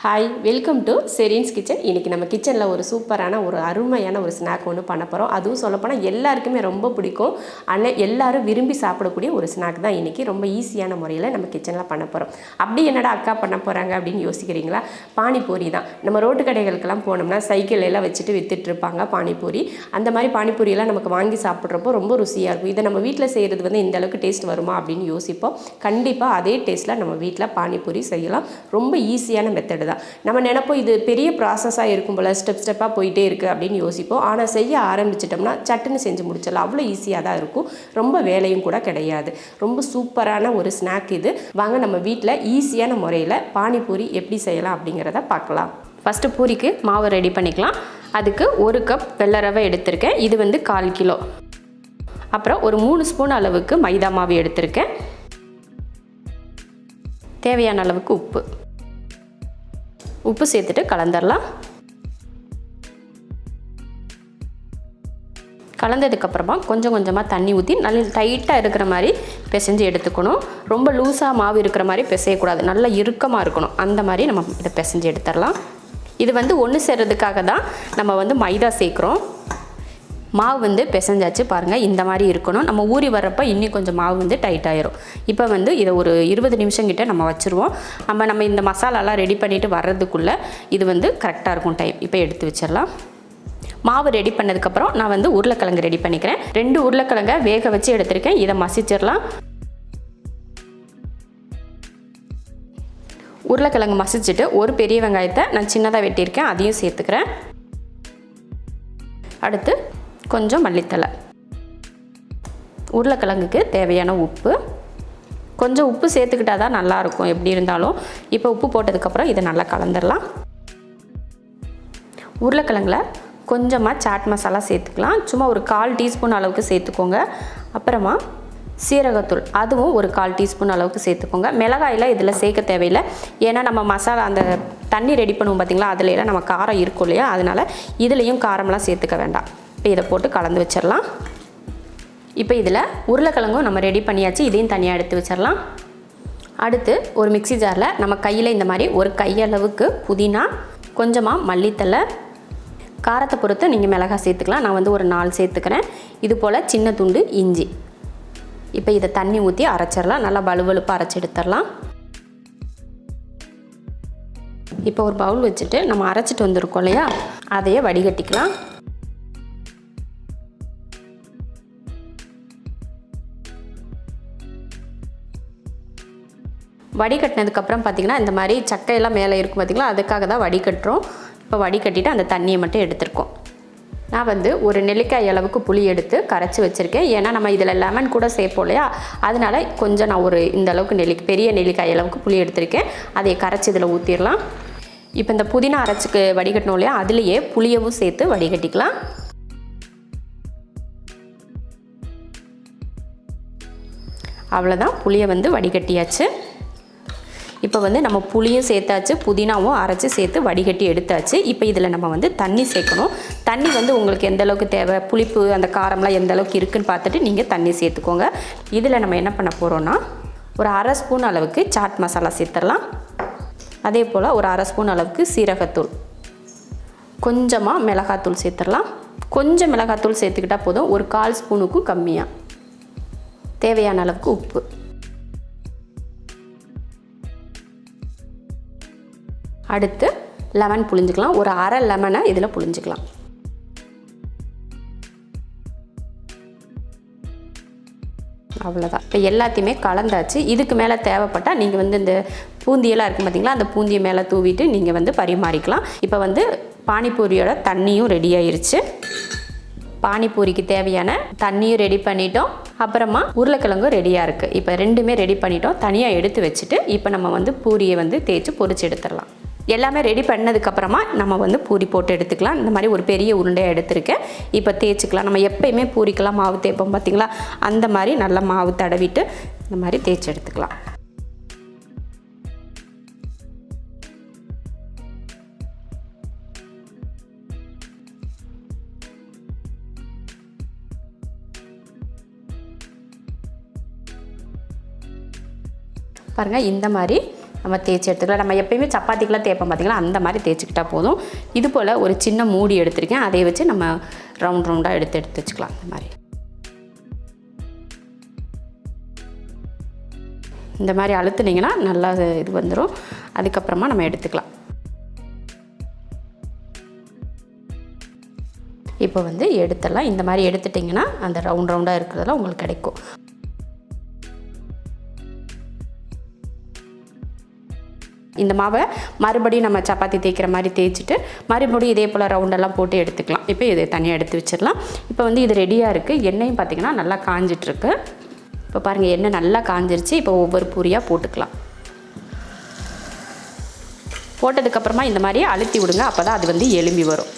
Hi, welcome to Serin's kitchen. இன்றைக்கி நம்ம கிச்சனில் ஒரு சூப்பரான ஒரு அருமையான ஒரு ஸ்நாக் ஒன்று பண்ண போகிறோம். அதுவும் சொல்லப்போனால் எல்லாருக்குமே ரொம்ப பிடிக்கும். ஆனால் எல்லோரும் விரும்பி சாப்பிடக்கூடிய ஒரு ஸ்நாக் தான் இன்றைக்கி ரொம்ப ஈஸியான முறையில் நம்ம கிச்சனில் பண்ண போகிறோம். அப்படி என்னடா அக்கா பண்ண போகிறாங்க அப்படின்னு யோசிக்கிறீங்களா? பானிபூரி தான். நம்ம ரோட்டு கடைகளுக்கெல்லாம் போனோம்னா சைக்கிள் எல்லாம் வச்சுட்டு விற்றுட்ருப்பாங்க பானிபூரி. அந்த மாதிரி பானிபூரியெல்லாம் நமக்கு வாங்கி சாப்பிட்றப்போ ரொம்ப ருசியாக இருக்கும். இதை நம்ம வீட்டில் செய்கிறது வந்து இந்த அளவுக்கு டேஸ்ட் வருமா அப்படின்னு யோசிப்போம். கண்டிப்பாக அதே டேஸ்ட்டில் நம்ம வீட்டில் பானிபூரி செய்யலாம். ரொம்ப ஈஸியான மெத்தடு தான். நம்ம நினைப்போம் இது பெரிய ப்ராசஸாக இருக்கும் போல், ஸ்டெப்பாக போயிட்டே இருக்குது அப்படின்னு யோசிப்போம். ஆனால் செய்ய ஆரம்பிச்சிட்டோம்னா சட்டுன்னு செஞ்சு முடிச்சிடலாம். அவ்வளோ ஈஸியாக தான் இருக்கும். ரொம்ப வேலையும் கூட கிடையாது. ரொம்ப சூப்பரான ஒரு ஸ்நாக் இது. வாங்க நம்ம வீட்டில் ஈஸியான முறையில் பானிபூரி எப்படி செய்யலாம் அப்படிங்கிறத பார்க்கலாம். ஃபஸ்ட்டு பூரிக்கு மாவு ரெடி பண்ணிக்கலாம். அதுக்கு 1 கப் வெள்ளை ரவை எடுத்திருக்கேன். இது வந்து 1/4 கிலோ. அப்புறம் ஒரு 3 ஸ்பூன் அளவுக்கு மைதா மாவு எடுத்திருக்கேன். தேவையான அளவுக்கு உப்பு சேர்த்துட்டு கலந்துடலாம். கலந்ததுக்கப்புறமா கொஞ்சம் கொஞ்சமாக தண்ணி ஊற்றி நல்ல டைட்டாக இருக்கிற மாதிரி பிசைஞ்சு எடுத்துக்கணும். ரொம்ப லூஸாக மாவு இருக்கிற மாதிரி பிசையக்கூடாது. நல்லா இறுக்கமாக இருக்கணும். அந்த மாதிரி நம்ம இதை பிசைஞ்சு எடுத்துடலாம். இது வந்து ஒன்று சேர்றதுக்காக தான் நம்ம வந்து மைதா சேர்க்குறோம். மாவு வந்து பிசைஞ்சாச்சு பாருங்கள், இந்த மாதிரி இருக்கணும். நம்ம ஊறி வர்றப்போ இன்னும் கொஞ்சம் மாவு வந்து டைட் ஆயிரும். இப்போ வந்து இதை ஒரு 20 நிமிஷம் கிட்ட நம்ம வச்சுருவோம். நம்ம இந்த மசாலாலாம் ரெடி பண்ணிவிட்டு வர்றதுக்குள்ளே இது வந்து கரெக்டாக இருக்கும் டைம். இப்போ எடுத்து வச்சிடலாம். மாவு ரெடி பண்ணதுக்கப்புறம் நான் வந்து உருளைக்கிழங்கு ரெடி பண்ணிக்கிறேன். 2 உருளைக்கிழங்கை வேக வச்சு எடுத்திருக்கேன். இதை மசிச்சிடலாம். உருளைக்கிழங்கு மசிச்சுட்டு ஒரு பெரிய வெங்காயத்தை நான் சின்னதாக வெட்டியிருக்கேன், அதையும் சேர்த்துக்கிறேன். அடுத்து கொஞ்சம் மல்லித்தழை, உருளைக்கிழங்குக்கு தேவையான உப்பு, கொஞ்சம் உப்பு சேர்த்துக்கிட்டால் தான் நல்லாயிருக்கும் எப்படி இருந்தாலும். இப்போ உப்பு போட்டதுக்கப்புறம் இதை நல்லா கலந்துடலாம். உருளைக்கிழங்குல கொஞ்சமாக சாட் மசாலா சேர்த்துக்கலாம். சும்மா ஒரு 1/4 டீஸ்பூன் அளவுக்கு சேர்த்துக்கோங்க. அப்புறமா சீரகத்தூள், அதுவும் ஒரு 1/4 டீஸ்பூன் அளவுக்கு சேர்த்துக்கோங்க. மிளகாயில் இதில் சேர்க்க தேவையில்லை. ஏன்னா நம்ம மசாலா அந்த தண்ணி ரெடி பண்ணுவோம் பார்த்திங்களா, அதுலலாம் நம்ம காரம் இருக்கும் இல்லையா, அதனால் இதுலேயும் காரம்லாம் சேர்த்துக்க வேண்டாம். இப்போ இதை போட்டு கலந்து வச்சிடலாம். இப்போ இதில் உருளைக்கிழங்கும் நம்ம ரெடி பண்ணியாச்சு. இதையும் தனியாக எடுத்து வச்சிடலாம். அடுத்து ஒரு மிக்ஸி ஜாரில் நம்ம கையில் இந்த மாதிரி ஒரு கையளவுக்கு புதினா, கொஞ்சமாக மல்லித்தழை, காரத்தை பொறுத்து நீங்கள் மிளகாய் சேர்த்துக்கலாம். நான் வந்து ஒரு 4 சேர்த்துக்கிறேன். இது போல் சின்ன துண்டு இஞ்சி. இப்போ இதை தண்ணி ஊற்றி அரைச்சிடலாம். நல்லா வலுவலுப்பாக அரைச்சி எடுத்துடலாம். இப்போ ஒரு பவுல் வச்சுட்டு நம்ம அரைச்சிட்டு வந்திருக்கோம் இல்லையா, அதையே வடிகட்டிக்கலாம். வடிகட்டினதுக்கப்புறம் பார்த்திங்கன்னா இந்த மாதிரி சக்கையெல்லாம் மேலே இருக்கும் பார்த்திங்களா, அதுக்காக தான் வடிகட்டுறோம். இப்போ வடிகட்டிட்டு அந்த தண்ணியை மட்டும் எடுத்துருக்கோம். நான் வந்து ஒரு நெல்லிக்காய் அளவுக்கு புளி எடுத்து கரைச்சி வச்சுருக்கேன். ஏன்னா நம்ம இதில் லெமன் கூட சேர்ப்போம் இல்லையா, அதனால் கொஞ்சம் நான் ஒரு இந்த அளவுக்கு பெரிய நெல்லிக்காய் அளவுக்கு புளி எடுத்திருக்கேன். அதை கரைச்சி இதில் ஊற்றிடலாம். இப்போ இந்த புதினா அரைச்சிக்கு வடிகட்டணும் இல்லையா, அதுலேயே புளியவும் சேர்த்து வடிகட்டிக்கலாம். அவ்வளோதான், புளியை வந்து வடிகட்டியாச்சு. இப்போ வந்து நம்ம புளியும் சேர்த்தாச்சு, புதினாவும் அரைச்சி சேர்த்து வடிகட்டி எடுத்தாச்சு. இப்போ இதில் நம்ம வந்து தண்ணி சேர்க்கணும். தண்ணி வந்து உங்களுக்கு எந்த அளவுக்கு தேவை, புளிப்பு அந்த காரம்லாம் எந்த அளவுக்கு இருக்குதுன்னு பார்த்துட்டு நீங்கள் தண்ணி சேர்த்துக்கோங்க. இதில் நம்ம என்ன பண்ண போகிறோன்னா ஒரு 1/2 ஸ்பூன் அளவுக்கு சாட் மசாலா சேர்த்துடலாம். அதே போல் ஒரு 1/2 ஸ்பூன் அளவுக்கு சீரகத்தூள், கொஞ்சமாக மிளகாத்தூள் சேர்த்துடலாம். கொஞ்சம் மிளகாத்தூள் சேர்த்துக்கிட்டால் போதும், ஒரு 1/4 ஸ்பூனுக்கும் கம்மியாக. தேவையான அளவுக்கு உப்பு. அடுத்து லெமன் புழிஞ்சிக்கலாம். ஒரு 1/2 லெமனை இதில் புழிஞ்சிக்கலாம். அவ்வளோதான். இப்போ எல்லாத்தையுமே கலந்தாச்சு. இதுக்கு மேலே தேவைப்பட்டால் நீங்கள் வந்து இந்த பூந்தியெல்லாம் இருக்கும் பார்த்திங்களா, அந்த பூந்தியை மேலே தூவிட்டு நீங்கள் வந்து பரிமாறிக்கலாம். இப்போ வந்து பானிபூரியோட தண்ணியும் ரெடி ஆயிருச்சு. பானிபூரிக்கு தேவையான தண்ணியும் ரெடி பண்ணிட்டோம். அப்புறமா உருளைக்கிழங்கும் ரெடியாக இருக்குது. இப்போ 2மே ரெடி பண்ணிட்டோம். தனியாக எடுத்து வச்சுட்டு இப்போ நம்ம வந்து பூரியை வந்து தேய்ச்சி பொரிச்சு எடுத்துடலாம். எல்லாமே ரெடி பண்ணதுக்கப்புறமா நம்ம வந்து பூரி போட்டு எடுத்துக்கலாம். இந்த மாதிரி ஒரு பெரிய உருண்டையாக எடுத்துருக்கேன். இப்போ தேய்ச்சிக்கலாம். நம்ம எப்போயுமே பூரிக்கெல்லாம் மாவு தேய்ப்போம் பார்த்திங்களா, அந்த மாதிரி நல்லா மாவு தடவிட்டு இந்த மாதிரி தேய்ச்சி எடுத்துக்கலாம். பாருங்கள், இந்த மாதிரி நம்ம தேய்ச்சி எடுத்துக்கலாம். நம்ம எப்பயுமே சப்பாத்திக்கெலாம் தேய்ப்போம் பார்த்திங்களா, அந்த மாதிரி தேய்ச்சிக்கிட்டால் போதும். இது போல் ஒரு சின்ன மூடி எடுத்திருக்கேன், அதை வச்சு நம்ம ரவுண்டாக எடுத்து வச்சுக்கலாம். இந்த மாதிரி அழுத்துனீங்கன்னா நல்லா இது வந்துடும். அதுக்கப்புறமா நம்ம எடுத்துக்கலாம். இப்போ எடுத்துடலாம். இந்த மாதிரி எடுத்துட்டிங்கன்னா அந்த ரவுண்டாக இருக்கிறதெல்லாம் உங்களுக்கு கிடைக்கும். இந்த மாவை மறுபடியும் நம்ம சப்பாத்தி தேய்க்கிற மாதிரி தேய்ச்சிட்டு மறுபடியும் இதே போல் ரவுண்டெல்லாம் போட்டு எடுத்துக்கலாம். இப்போ இதை தனியாக எடுத்து வச்சிடலாம். இப்போ இது ரெடியாக இருக்குது. எண்ணெயும் பார்த்திங்கன்னா நல்லா காஞ்சிட்ருக்கு. இப்போ பாருங்கள், எண்ணெய் நல்லா காஞ்சிருச்சு. இப்போ ஒவ்வொரு பூரியாக போட்டுக்கலாம். போட்டதுக்கப்புறமா இந்த மாதிரி அழுத்தி விடுங்க, அப்போ தான் அது எலும்பி வரும்.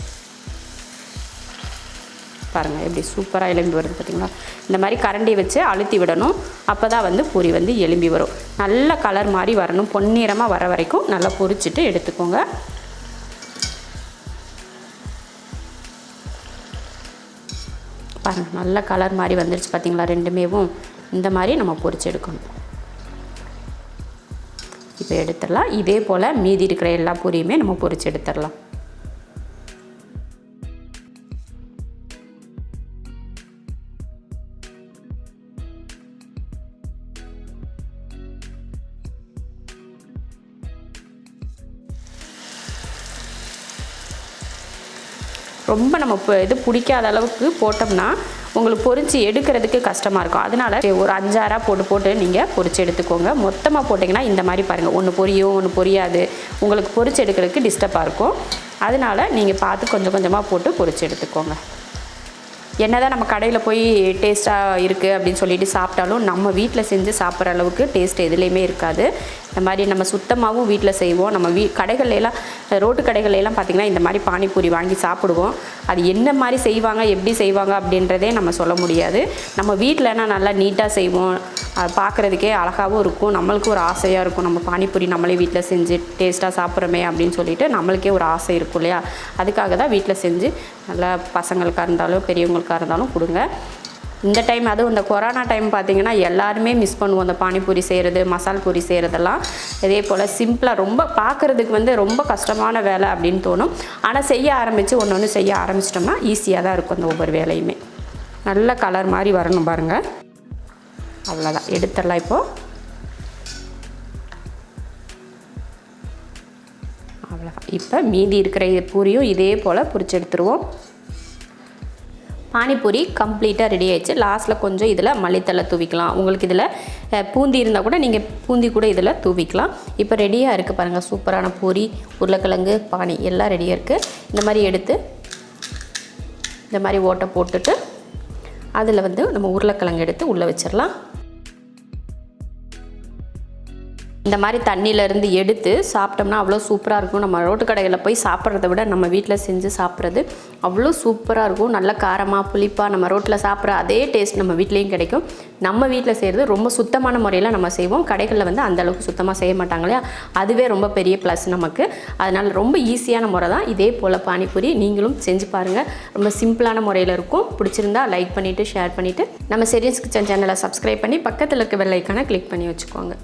பாருங்கள் எப்படி சூப்பராக எலும்பி வருது பார்த்திங்களா. இந்த மாதிரி கரண்டி வச்சு அழுத்தி விடணும், அப்போ தான் பூரி எலும்பி வரும். நல்ல கலர் மாதிரி வரணும், பொன்னிறமாக வர வரைக்கும் நல்லா பொரிச்சிட்டு எடுத்துக்கோங்க. பாருங்கள் நல்ல கலர் மாதிரி வந்துருச்சு பார்த்திங்களா. ரெண்டுமேவும் இந்த மாதிரி நம்ம பொரிச்சு எடுக்கணும். இப்போ எடுத்துடலாம். இதே போல் மீதி இருக்கிற எல்லா பூரியுமே நம்ம பொரிச்சு எடுத்துடலாம். ரொம்ப நம்ம இது பிடிக்காத அளவுக்கு போட்டோம்னா உங்களுக்கு பொரிச்சு எடுக்கிறதுக்கு கஷ்டமாக இருக்கும். அதனால் ஒரு 5-6 போட்டு நீங்கள் பொரிச்சு எடுத்துக்கோங்க. மொத்தமாக போட்டிங்கன்னா இந்த மாதிரி பாருங்கள், ஒன்று பொரியும் ஒன்று பொரியாது, உங்களுக்கு பொரிச்சு எடுக்கிறதுக்கு டிஸ்டர்பாக இருக்கும். அதனால் நீங்கள் பார்த்து கொஞ்சம் கொஞ்சமாக போட்டு பொரிச்சு எடுத்துக்கோங்க. என்ன தான் நம்ம கடையில் போய் டேஸ்ட்டாக இருக்குது அப்படின்னு சொல்லிட்டு சாப்பிட்டாலும் நம்ம வீட்டில் செஞ்சு சாப்பிட்ற அளவுக்கு டேஸ்ட் எதுலேயுமே இருக்காது. இந்த மாதிரி நம்ம சுத்தமாகவும் வீட்டில் செய்வோம். நம்ம கடைகள்லாம் ரோட்டு கடைகள்லாம் பார்த்திங்கன்னா இந்த மாதிரி பானிபூரி வாங்கி சாப்பிடுவோம். அது என்ன மாதிரி செய்வாங்க, எப்படி செய்வாங்க அப்படின்றதே நம்ம சொல்ல முடியாது. நம்ம வீட்டிலனா நல்லா நீட்டாக செய்வோம், அது பார்க்குறதுக்கே அழகாகவும் இருக்கும். நம்மளுக்கு ஒரு ஆசையாக இருக்கும், நம்ம பானிபூரி நம்மளே வீட்டில் செஞ்சு டேஸ்ட்டாக சாப்பிட்றோமே அப்படின்னு சொல்லிட்டு நம்மளுக்கே ஒரு ஆசை இருக்கும் இல்லையா. அதுக்காக தான் வீட்டில் செஞ்சு நல்லா பசங்களுக்காக இருந்தாலும் பெரியவங்களுக்காக இருந்தாலும் கொடுங்க. இந்த டைம் அதுவும் இந்த கொரோனா டைம் பார்த்திங்கன்னா எல்லாருமே மிஸ் பண்ணுவோம் அந்த பானிபூரி செய்கிறது, மசால் பூரி செய்கிறதெல்லாம். இதே போல் சிம்பிளாக ரொம்ப பார்க்குறதுக்கு ரொம்ப கஷ்டமான வேலை அப்படின்னு தோணும். ஆனால் செய்ய ஆரம்பித்து ஒன்று செய்ய ஆரம்பிச்சிட்டோம்னா ஈஸியாக தான் இருக்கும் அந்த ஒவ்வொரு வேலையுமே. நல்ல கலர் மாதிரி வரணும் பாருங்கள். அவ்வளோதான், எடுத்துடலாம். இப்போது அவ்வளோதான். இப்போ மீதி இருக்கிற பூரியும் இதே போல் பொரிச்சு எடுத்துருவோம். பானிபூரி கம்ப்ளீட்டாக ரெடி ஆகிடுச்சு. லாஸ்ட்டில் கொஞ்சம் இதில் மல்லித்தலை தூவிக்கலாம். உங்களுக்கு இதில் பூந்தி இருந்தால் கூட நீங்கள் பூந்தி கூட இதில் தூவிக்கலாம். இப்போ ரெடியாக இருக்குது பாருங்கள், சூப்பரான பூரி, உருளைக்கிழங்கு, பானி எல்லாம் ரெடியாக இருக்குது. இந்த மாதிரி எடுத்து இந்த மாதிரி ஓட்டை போட்டுட்டு அதில் நம்ம உருளைக்கிழங்கு எடுத்து உள்ளே வச்சிடலாம். இந்த மாதிரி தண்ணியிலேருந்து எடுத்து சாப்பிட்டோம்னா அவ்வளோ சூப்பராக இருக்கும். நம்ம ரோட்டு கடைகளில் போய் சாப்பிட்றத விட நம்ம வீட்டில் செஞ்சு சாப்பிட்றது அவ்வளோ சூப்பராக இருக்கும். நல்ல காரமாக புளிப்பாக நம்ம ரோட்டில் சாப்பிட்ற அதே டேஸ்ட் நம்ம வீட்லேயும் கிடைக்கும். நம்ம வீட்டில் செய்கிறது ரொம்ப சுத்தமான முறையில் நம்ம செய்வோம். கடைகளில் அந்தளவுக்கு சுத்தமாக செய்ய மாட்டாங்க இல்லையா, அதுவே ரொம்ப பெரிய ப்ளஸ் நமக்கு. அதனால் ரொம்ப ஈஸியான முறை தான். இதே போல் பானிபூரி நீங்களும் செஞ்சு பாருங்கள். ரொம்ப சிம்பிளான முறையில் இருக்கும். பிடிச்சிருந்தா லைக் பண்ணிவிட்டு ஷேர் பண்ணிவிட்டு நம்ம ஷெரின்ஸ் கிச்சன் சேனலை சப்ஸ்கிரைப் பண்ணி பக்கத்தில் இருக்க பெல் ஐக்கானை கிளிக் பண்ணி வச்சுக்கோங்க.